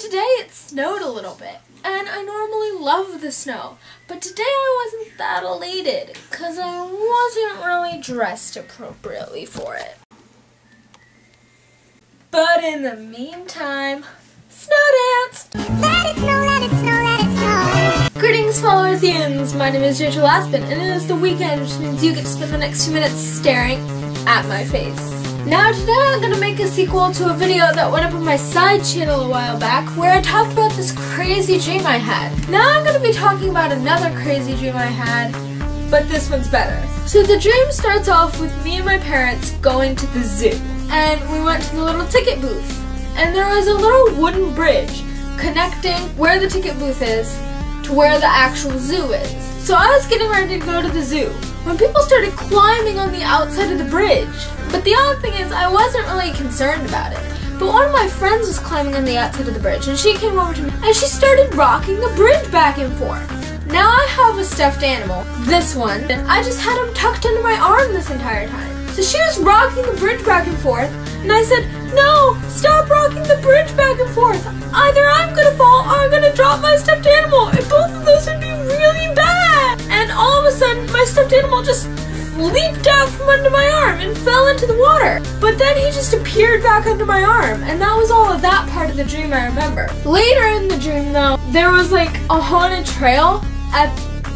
today it snowed a little bit, and I normally love the snow, but today I wasn't that elated because I wasn't really dressed appropriately for it. But in the meantime, snow danced! Let it snow, let it snow, let it snow! Greetings, fellow Earthians! My name is Rachel Aspin, and it is the weekend, which means you get to spend the next 2 minutes staring at my face. Now today I'm going to make a sequel to a video that went up on my side channel a while back where I talked about this crazy dream I had. Now I'm going to be talking about another crazy dream I had, but this one's better. So the dream starts off with me and my parents going to the zoo. And we went to the little ticket booth. And there was a little wooden bridge connecting where the ticket booth is to where the actual zoo is. So I was getting ready to go to the zoo when people started climbing on the outside of the bridge. But the odd thing is I wasn't really concerned about it. But one of my friends was climbing on the outside of the bridge and she came over to me and she started rocking the bridge back and forth. Now I have a stuffed animal, this one, and I just had him tucked under my arm this entire time. So she was rocking the bridge back and forth and I said, "No, stop rocking the bridge back and forth. Either I'm gonna fall or I'm gonna drop my stuffed animal, and both of those would be really bad." And all of a sudden my stuffed animal just leaped out from under my arm and fell into the water. But then he just appeared back under my arm, and that was all of that part of the dream I remember. Later in the dream though, there was like a haunted trail at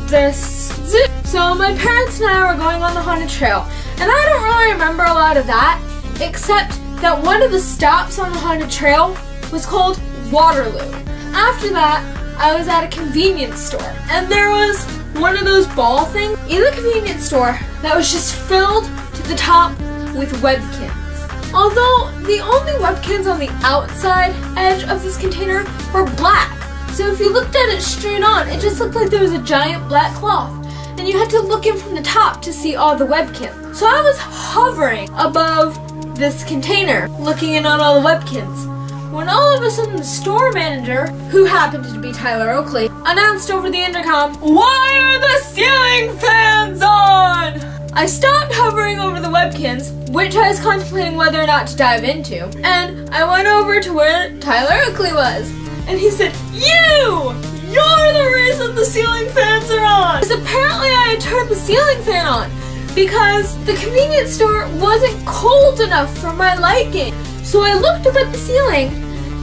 this zoo. So my parents and I were going on the haunted trail, and I don't really remember a lot of that, except that one of the stops on the haunted trail was called Waterloo. After that, I was at a convenience store, and there was one of those ball things in the convenience store that was just filled to the top with Webkinz. Although the only Webkinz on the outside edge of this container were black. So if you looked at it straight on, it just looked like there was a giant black cloth. And you had to look in from the top to see all the Webkinz. So I was hovering above this container, looking in on all the Webkinz, when all of a sudden the store manager, who happened to be Tyler Oakley, announced over the intercom, "Why are the ceiling fans on?" I stopped hovering over the Webkinz, which I was contemplating whether or not to dive into, and I went over to where Tyler Oakley was. And he said, You're the reason the ceiling fans are on! Because apparently I had turned the ceiling fan on because the convenience store wasn't cold enough for my liking. So I looked up at the ceiling,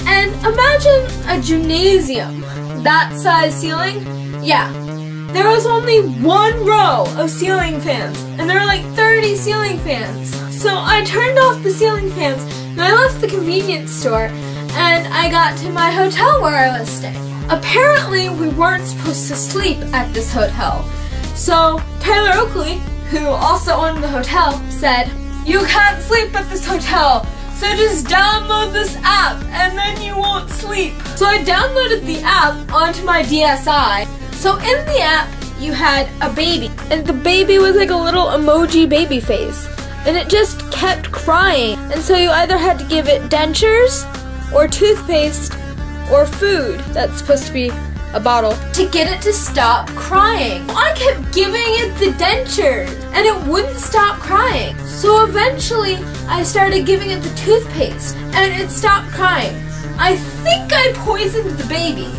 and imagine a gymnasium. That size ceiling? Yeah. There was only one row of ceiling fans, and there were like 30 ceiling fans. So I turned off the ceiling fans, and I left the convenience store, and I got to my hotel where I was staying. Apparently, we weren't supposed to sleep at this hotel. So Tyler Oakley, who also owned the hotel, said, "You can't sleep at this hotel, so just download this app and then you won't sleep." So I downloaded the app onto my DSi. So in the app, you had a baby, and the baby was like a little emoji baby face, and it just kept crying. And so you either had to give it Dentures or toothpaste or food, that's supposed to be a bottle, to get it to stop crying. I kept giving it the Dentures, and it wouldn't stop crying. So eventually, I started giving it the toothpaste, and it stopped crying. I think I poisoned the baby,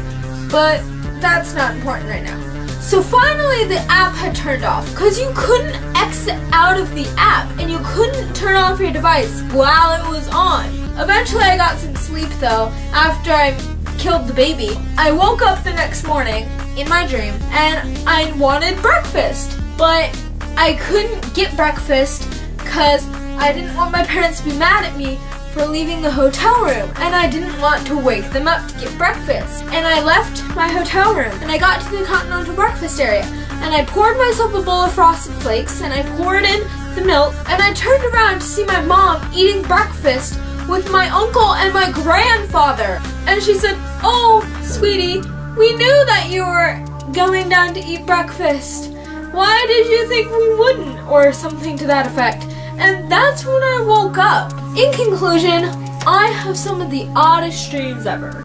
but that's not important right now. So finally, the app had turned off, because you couldn't exit out of the app, and you couldn't turn off your device while it was on. Eventually, I got some sleep, though, after I killed the baby. I woke up the next morning in my dream and I wanted breakfast, but I couldn't get breakfast because I didn't want my parents to be mad at me for leaving the hotel room, and I didn't want to wake them up to get breakfast. And I left my hotel room and I got to the continental breakfast area, and I poured myself a bowl of Frosted Flakes and I poured in the milk, and I turned around to see my mom eating breakfast with my uncle and my grandfather. And she said, "Oh, sweetie, we knew that you were going down to eat breakfast. Why did you think we wouldn't?" Or something to that effect. And that's when I woke up. In conclusion, I have some of the oddest dreams ever.